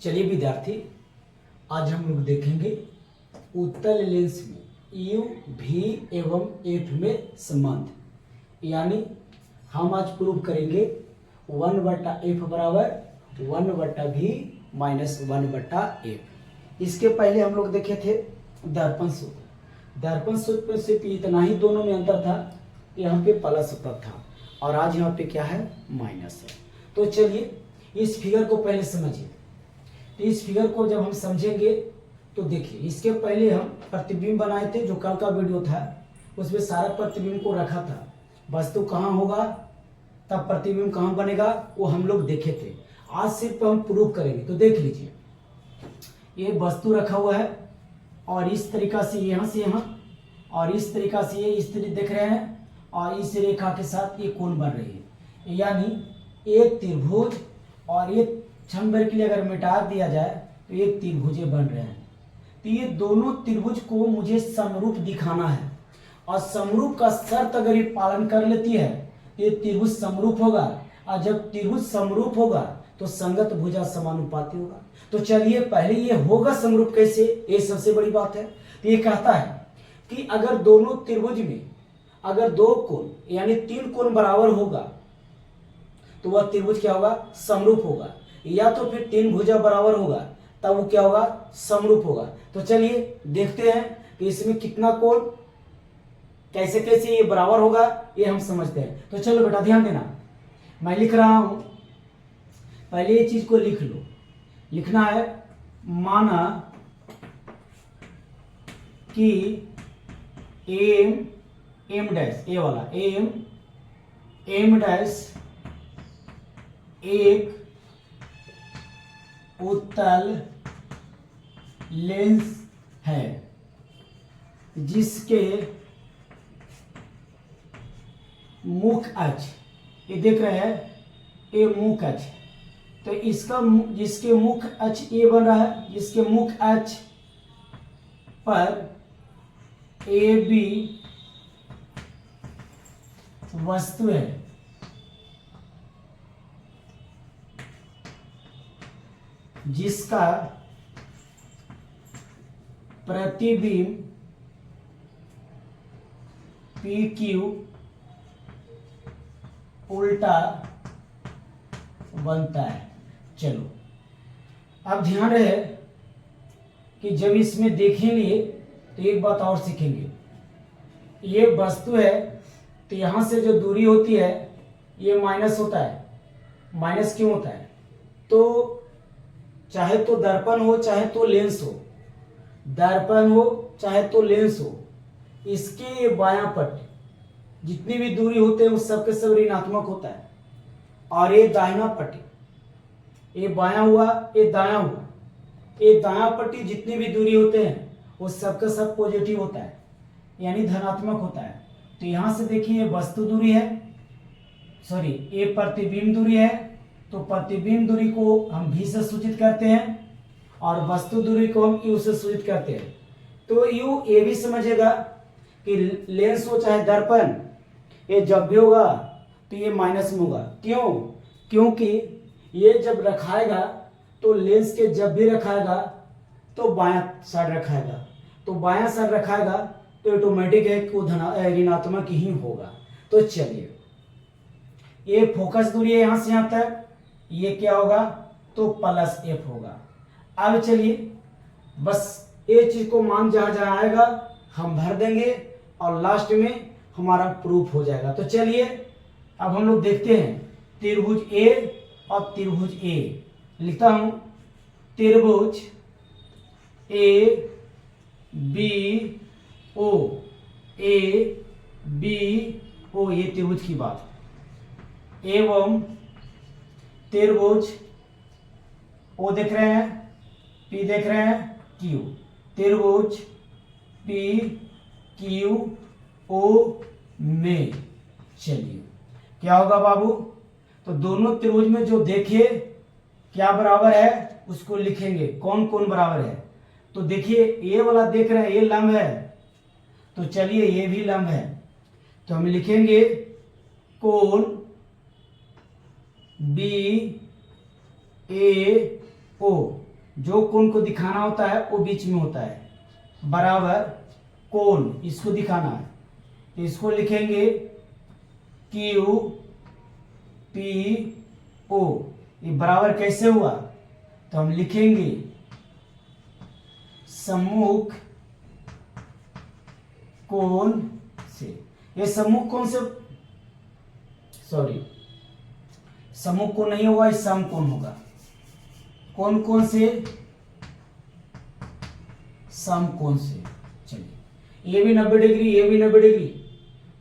चलिए विद्यार्थी, आज हम लोग देखेंगे उत्तल लेंस में यू भी एवं एफ में संबंध, यानी हम आज प्रूव करेंगे 1/f बराबर 1/v माइनस 1/f। इसके पहले हम लोग देखे थे दर्पण सूत्र। दर्पण सूत्र में सिर्फ इतना ही दोनों में अंतर था, यहाँ पे प्लस होता था और आज यहाँ पे क्या है, माइनस है। तो चलिए इस फिगर को पहले समझिए। तो इस फिगर को जब हम समझेंगे तो देखिए, इसके पहले हम प्रतिबिंब बनाए थे, जो कल का वीडियो था उसमें सारा प्रतिबिंब को रखा था। वस्तु कहाँ होगा तब प्रतिबिंब कहाँ बनेगा वो हम लोग देखे थे। आज सिर्फ हम प्रूव करेंगे। तो देख लीजिए, ये वस्तु रखा हुआ है और इस तरीका से यहाँ से यहाँ और इस तरीका से ये इस तरह देख रहे हैं और इस रेखा के साथ ये कोण बन रही है, यानी एक त्रिभुज और ये क्षण भर के लिए अगर मिटा दिया जाए तो एक त्रिभुज बन रहे हैं। तो ये दोनों त्रिभुज को मुझे समरूप दिखाना है और समरूप का शर्त अगर ये पालन कर लेती है तो ये त्रिभुज समरूप होगा, और जब त्रिभुज समरूप होगा तो संगत भुजा समानुपाती होगा। तो चलिए पहले ये होगा समरूप कैसे, ये सबसे बड़ी बात है। तो ये कहता है कि अगर दोनों त्रिभुज में अगर दो कोण यानी 3 कोण बराबर होगा तो वह त्रिभुज क्या होगा, समरूप होगा, या तो फिर 3 भुजा बराबर होगा तब वो क्या होगा, समरूप होगा। तो चलिए देखते हैं कि इसमें कितना कोण कैसे कैसे ये बराबर होगा, ये हम समझते हैं। तो चलो बेटा ध्यान देना, मैं लिख रहा हूं, पहले ये चीज को लिख लो। लिखना है, माना कि एम डैश, ए वाला एम डैश एक उत्तल लेंस है जिसके मुख्य अक्ष, ये देख रहे हैं, ये मुख्य अक्ष, तो इसका जिसके मुख्य अक्ष ये बन रहा है, जिसके मुख्य अक्ष पर ए बी वस्तु है, जिसका प्रतिबिंब पी क्यू उल्टा बनता है। चलो अब ध्यान रहे कि जब इसमें देखेंगे तो एक बात और सीखेंगे। ये वस्तु है तो यहां से जो दूरी होती है ये माइनस होता है। माइनस क्यों होता है, तो चाहे तो दर्पण हो चाहे तो लेंस हो, दर्पण हो चाहे तो लेंस हो, इसके बायां पट्टी जितनी भी दूरी होते हैं उस सब के सब ऋणात्मक होता है, और ये दाहिना पट्टी, ये बायां हुआ ये दायां हुआ, ये दायां पट्टी जितनी भी दूरी होते हैं वो सब का सब पॉजिटिव होता है, यानी धनात्मक होता है। तो यहां से देखिए ये वस्तु दूरी है, सॉरी ये प्रतिबिंब दूरी है, तो प्रतिबिंब दूरी को हम भी से सूचित करते हैं और वस्तु दूरी को हम यू से सूचित करते हैं। तो यू ये भी समझेगा कि लेंस हो चाहे दर्पण, ये जब भी होगा तो ये माइनस में होगा। क्यों, क्योंकि ये जब रखाएगा तो लेंस के जब भी रखाएगा तो बायां साइड रखाएगा, तो बायां साइड रखाएगा तो ऑटोमेटिक है कि वो ऋणात्मक ही होगा। तो चलिए ये फोकस दूरी है यहां से यहां तक, ये क्या होगा तो प्लस एफ होगा। अब चलिए बस ये चीज को मान जहां जहां आएगा हम भर देंगे और लास्ट में हमारा प्रूफ हो जाएगा। तो चलिए अब हम लोग देखते हैं त्रिभुज ए और त्रिभुज ए। लिखता हूं, त्रिभुज A B O, A B O, ये त्रिभुज की बात, एवं त्रिभुज ओ देख रहे हैं, पी देख रहे हैं, क्यू, त्रिभुज पी क्यू ओ में। चलिए क्या होगा बाबू, तो दोनों त्रिभुज में जो देखे क्या बराबर है उसको लिखेंगे, कौन कौन बराबर है। तो देखिए ये वाला देख रहे हैं ये लंब है, तो चलिए ये भी लंब है, तो हम लिखेंगे कोण बी ए ओ, जो कोण को दिखाना होता है वो बीच में होता है, बराबर कोण इसको दिखाना है, तो इसको लिखेंगे क्यू पी ओ। ये बराबर कैसे हुआ, तो हम लिखेंगे सम्मुख कोण से। ये सम्मुख कोण से, सॉरी सम्मुख कोण नहीं होगा, ये समकोण होगा। कौन से, समकोण से। चलिए ये भी 90 डिग्री, ये भी 90 डिग्री,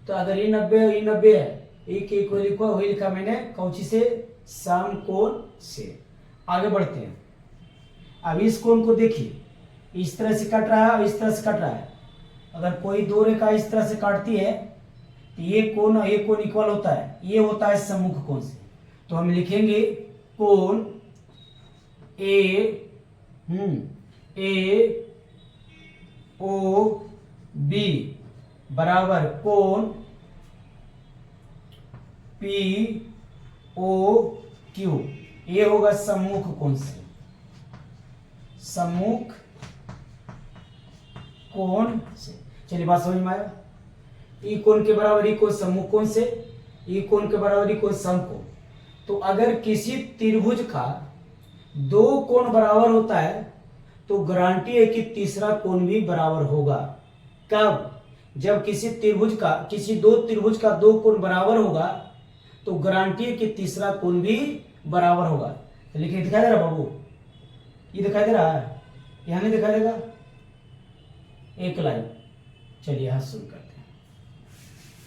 तो अगर ये 90 है ये 90 है, एक एक लिखा वही लिखा मैंने कौची से, समकोण से। आगे बढ़ते हैं। अब इस कोण को देखिए, इस तरह से कट रहा है और इस तरह से कट रहा है। अगर कोई दो रेखा इस तरह से काटती है तो ये कोण और ये कोण इक्वल होता है, ये होता है सम्मुख कोण से। तो हम लिखेंगे कोण ए ओ बी बराबर कोण पी ओ क्यू। ये होगा सम्मुख कोण से, सम्मुख कोण से। चलिए बात समझ में आया। ई कोण के बराबर ई कोण सम्मुख कोण से, ई कोण के बराबर ई कोण समकोण। तो अगर किसी त्रिभुज का दो कोण बराबर होता है तो गारंटी है कि तीसरा कोण भी बराबर होगा। कब, जब किसी त्रिभुज का, किसी दो त्रिभुज का दो कोण बराबर होगा तो गारंटी है कि तीसरा कोण भी बराबर होगा। तो लिखिए, दिखाई दे रहा बाबू, ये दिखाई दे रहा है, यहां नहीं दिखाई देगा, एक लाइन। चलिए यहां शुरू करते हैं।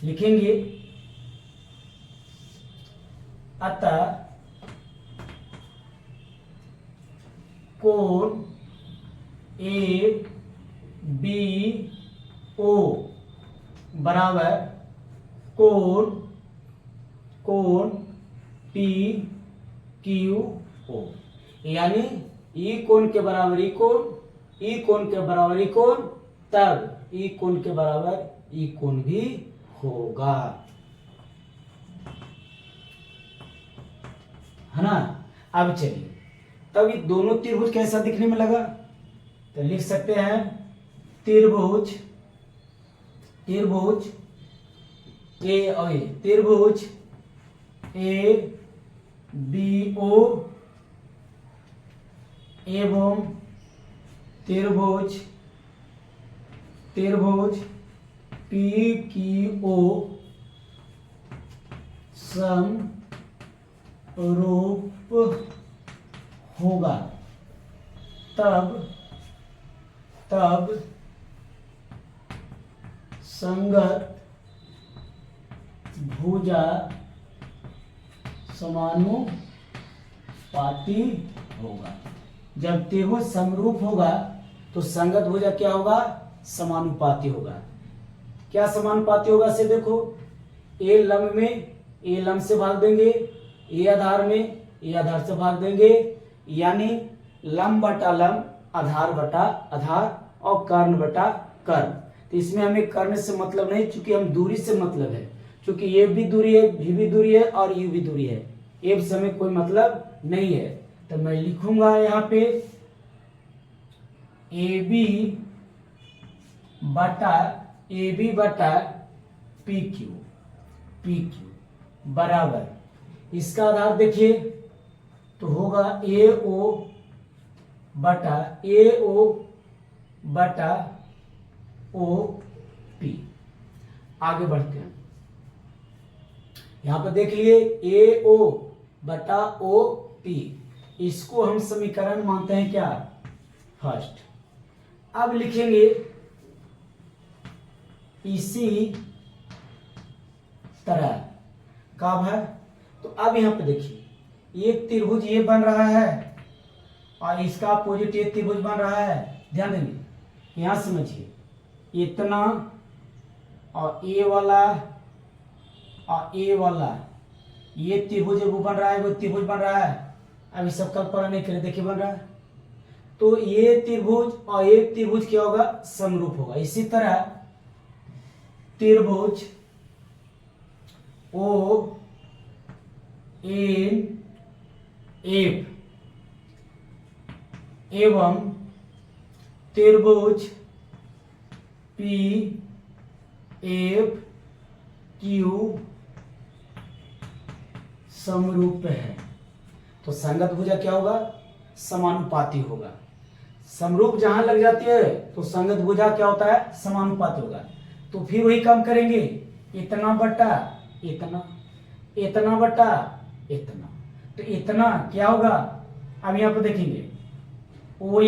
लिखेंगे अतः कोण ए बी ओ बराबर कोण पी क्यू ओ। यानी ई कोण के बराबर ई कोण, ई कोण के बराबर ई कोण, तब ई कोण के बराबर ई कोण भी होगा, है ना। अब चलिए, तब ये दोनों त्रिभुज कैसा दिखने में लगा, तो लिख सकते हैं त्रिभुज ए और ए, त्रिभुज ए बी ओ एवं त्रिभुज पी क्यू ओ समरूप होगा, तब संगत भुजा समानुपाती होगा। जब त्रिभुज समरूप होगा तो संगत भुजा क्या होगा, समानुपाती होगा। क्या समानुपाती होगा से देखो, ए लंब में ए लंब से भाग देंगे, ए आधार में ए आधार से भाग देंगे, यानी लंब बटा लंब, आधार बटा आधार और कर्ण बटा कर्ण। तो इसमें हमें कर्ण से मतलब नहीं, चूंकि हम दूरी से मतलब है, चूंकि ये भी दूरी है, भी दूरी है और यू भी दूरी है, ए से हमें कोई मतलब नहीं है। तो मैं लिखूंगा यहाँ पे ए बी बटा पी क्यू बराबर, इसका आधार देखिए तो होगा ए ओ बटा ओ पी। आगे बढ़ते हैं, यहां पर देख लिए ए ओ बटा ओ पी, इसको हम समीकरण मानते हैं क्या, फर्स्ट। अब लिखेंगे इसी तरह कब है, तो अब यहां पे देखिए एक त्रिभुज ये बन रहा है और इसका अपोजिट एक त्रिभुज बन रहा है, ध्यान देंगे, यहां समझिए इतना और ए वाला और ए वाला, ये त्रिभुज वो बन रहा है, वो त्रिभुज बन रहा है। अभी सब कल्पना नहीं करें, देखिए बन रहा है, तो ये त्रिभुज और ये त्रिभुज क्या होगा, समरूप होगा। इसी तरह त्रिभुज ओ एन एफ एवं त्रिभुज पी एफ क्यू समरूप है। तो संगत भुजा क्या होगा? समानुपाती होगा। समरूप जहां लग जाती है तो संगत भुजा क्या होता है? समानुपाती होगा। तो फिर वही काम करेंगे, इतना बटा इतना, इतना बटा इतना। तो इतना क्या होगा? अब यहां पर देखेंगे ओ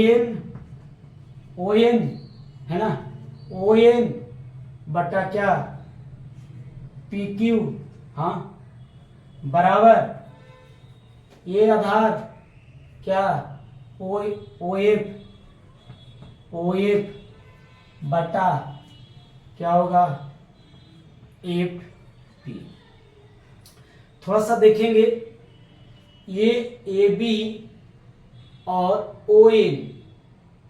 एन है ना, ओ एन बटा क्या? पी क्यू, हाँ, बराबर ये आधार क्या? ओ एफ बटा क्या होगा? F P. थोड़ा सा देखेंगे, ये ए बी और ओ एन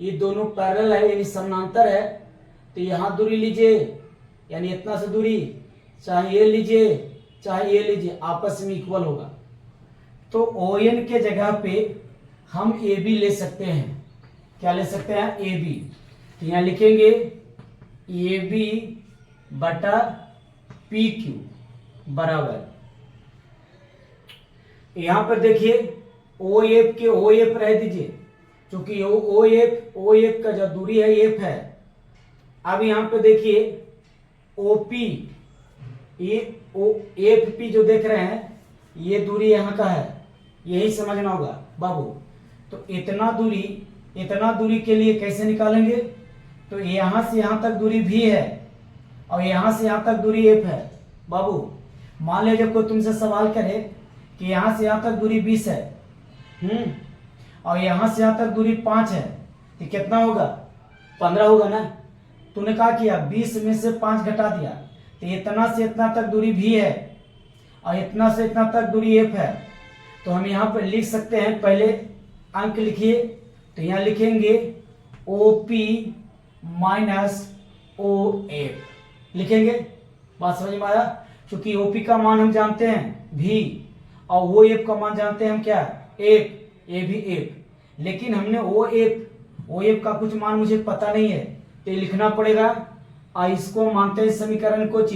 ये दोनों पैरेलल है, यानी समानांतर है। तो यहां दूरी लीजिए, यानी इतना से दूरी, चाहे ये लीजिए चाहे ये लीजिए, आपस में इक्वल होगा। तो ओ एन के जगह पे हम ए बी ले सकते हैं। क्या ले सकते हैं? A B. तो यहां लिखेंगे ए बी बटा पी क्यू बराबर, यहां पर देखिए ओ एफ के ओ एफ रह दीजिए, क्योंकि ओ एफ का जो दूरी है एफ है। अब यहां पे देखिए ओपी, ये ओ एफ पी जो देख रहे हैं ये दूरी यहां का है, यही समझना होगा बाबू। तो इतना दूरी के लिए कैसे निकालेंगे? तो यहां से यहां तक दूरी भी है और यहां से यहां तक दूरी एफ है बाबू। मान लीजिए कोई तुमसे सवाल करे कि यहां से यहां तक दूरी 20 है, और यहां से यहां तक दूरी 5 है, तो कितना होगा? 15 होगा ना। तूने क्या किया? 20 में से 5 घटा दिया, तो इतना से इतना तक दूरी भी है और इतना से इतना तक दूरी एफ है। तो हम यहाँ पर लिख सकते हैं, पहले अंक लिखिए। तो यहाँ लिखेंगे O P minus O F लिखेंगे। बात समझ में आया? क्योंकि ओपी का मान हम जानते हैं भी, और ओ एफ का मान जानते हैं हम क्या? एफ, ए भी एफ। लेकिन हमने ओ एफ का कुछ मान मुझे पता नहीं है, तो ये लिखना पड़ेगा। और इसको मानते हैं समीकरण को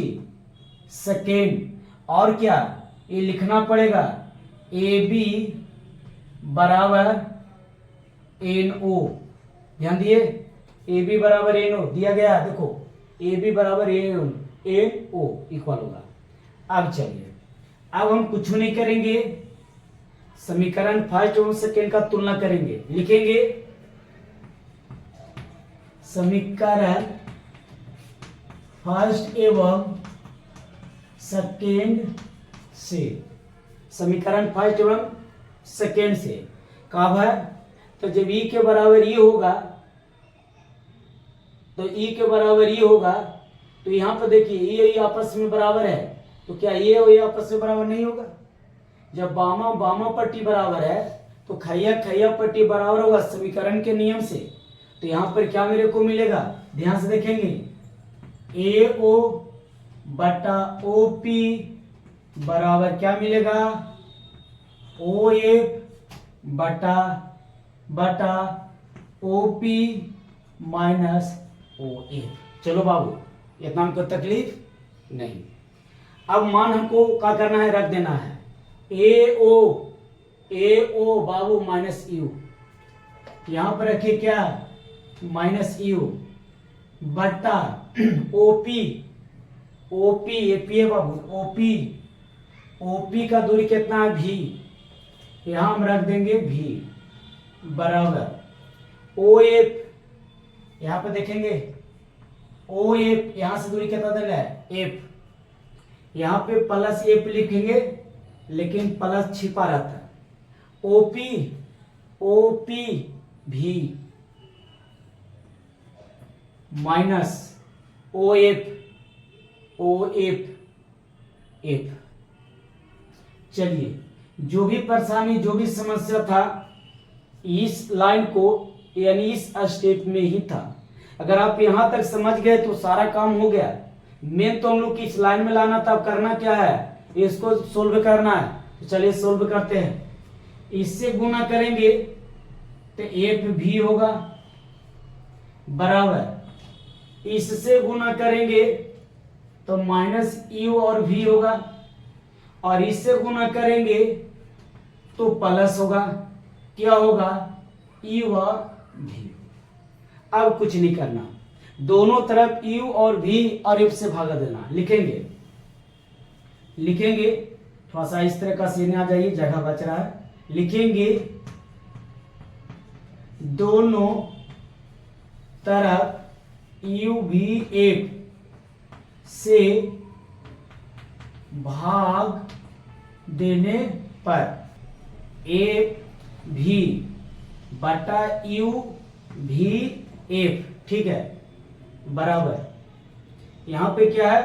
सेकेंड, और क्या ये लिखना पड़ेगा? ए बी बराबर एन ओ। ध्यान दिए, ए बी बराबर एन ओ दिया गया है, देखो ए बी बराबर एन ओ इक्वल होगा। अब चलिए, अब हम कुछ नहीं करेंगे, समीकरण फर्स्ट और सेकेंड का तुलना करेंगे। लिखेंगे समीकरण फर्स्ट एवं सेकेंड से, समीकरण फर्स्ट एवं सेकेंड से कब है? तो जब ई के बराबर ई होगा, तो ई के बराबर ई होगा, तो यहां पर देखिए ये आपस में बराबर है, तो क्या ये और ये आपस में बराबर नहीं होगा? जब बामा पट्टी बराबर है तो खैया पट्टी बराबर होगा समीकरण के नियम से। तो यहां पर क्या मेरे को मिलेगा? ध्यान से देखेंगे, ए ओ बटा ओ पी बराबर क्या मिलेगा? ओ एफ बटा O P minus O F. चलो बाबू, इतना हमको तकलीफ नहीं। अब मान हमको क्या करना है? रख देना है ए ओ बाबू माइनस यू, यहां पर रखिए क्या? माइनस यू बटा ओपी एपी है बाबू, ओपी का दूरी कितना है? भी, यहां हम रख देंगे भी बराबर ओ एफ, यहां पे देखेंगे ओ एफ, यहां से दूरी कितना देना है? एफ, यहां पे प्लस एफ लिखेंगे लेकिन प्लस छिपा रहता है। ओपी भी माइनस ओ एफ एफ। चलिए, जो भी परेशानी जो भी समस्या था इस लाइन को यानी इस स्टेप में ही था। अगर आप यहां तक समझ गए तो सारा काम हो गया। मेन तो हम लोग की इस लाइन में लाना था। अब करना क्या है? इसको सोल्व करना है। तो चलिए सोल्व करते हैं। इससे गुना करेंगे तो एफ भी होगा बराबर, इससे गुना करेंगे तो माइनस यू और भी होगा, और इससे गुना करेंगे तो प्लस होगा, क्या होगा, यू और भी। अब कुछ नहीं करना, दोनों तरफ यू और भी और एफ से भागा देना। लिखेंगे थोड़ा सा इस तरह का सीन आ जाइए, जगह बच रहा है। लिखेंगे दोनों तरफ यू भी एफ से भाग देने पर एफ भी बटा यू भी एफ, ठीक है, बराबर। यहां पे क्या है,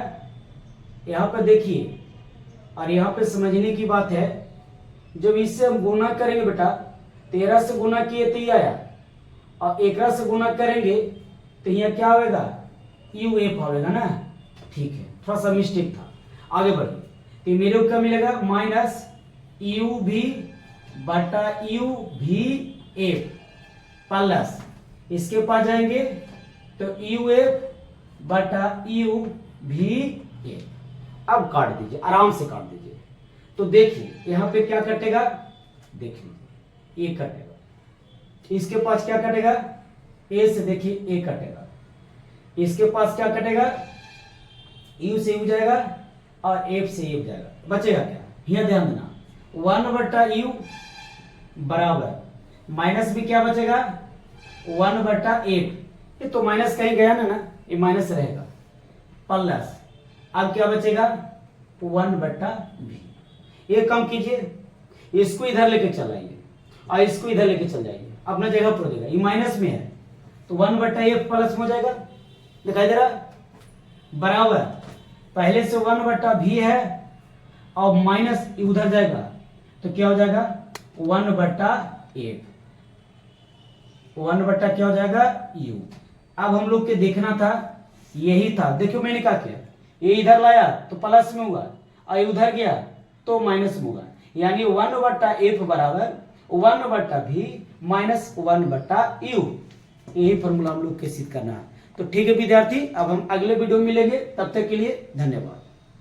यहां पे देखिए, और यहां पे समझने की बात है, जब इससे हम गुना करेंगे बेटा, 13 से गुना किए तो ये आया, और 11 से गुना करेंगे तो यहाँ क्या होगा, यू एफ होगा ना, ठीक है, थोड़ा सा मिस्टेक था, आगे बढ़िए। तो मेरे को क्या मिलेगा, माइनस यू भी बटा यू भी एफ प्लस, इसके पास जाएंगे तो यू एफ बटा यू भी एफ। अब काट दीजिए, आराम से काट दीजिए। तो देखिए यहां पे क्या कटेगा, देख लीजिए, ए कटेगा, इसके पास क्या कटेगा, ए से देखिए ए कटेगा, इसके पास क्या कटेगा, यू से यू जाएगा और एफ से एफ जाएगा, बचेगा क्या, यह ध्यान देना, 1 बटा यू बराबर माइनस भी क्या बचेगा, 1 बटा एफ, ये तो माइनस कहीं गया ना, ये माइनस रहेगा, प्लस अब क्या बचेगा, 1 बटा भी। ये कम कीजिए, इसको इधर लेके चल आइए और इसको इधर लेके चल जाइए, अपना जगह पर हो जाएगा, ये माइनस में है तो 1 बटा एफ प्लस में हो जाएगा, दिखाई दे रहा, बराबर, पहले से 1 बटा भी है और माइनस उधर जाएगा तो क्या हो जाएगा, 1 बटा एफ, 1 बटा क्या हो जाएगा, यू। अब हम लोग के देखना था, यही था, देखियो मैंने क्या किया, ये इधर लाया तो प्लस में हुआ और ये उधर गया तो माइनस में होगा, यानी 1 बटा एफ बराबर 1 बटा भी माइनस 1 बटा यू, यही फॉर्मूला हम लोग के सिद्ध करना है। तो ठीक है विद्यार्थी, अब हम अगले वीडियो में मिलेंगे, तब तक के लिए धन्यवाद।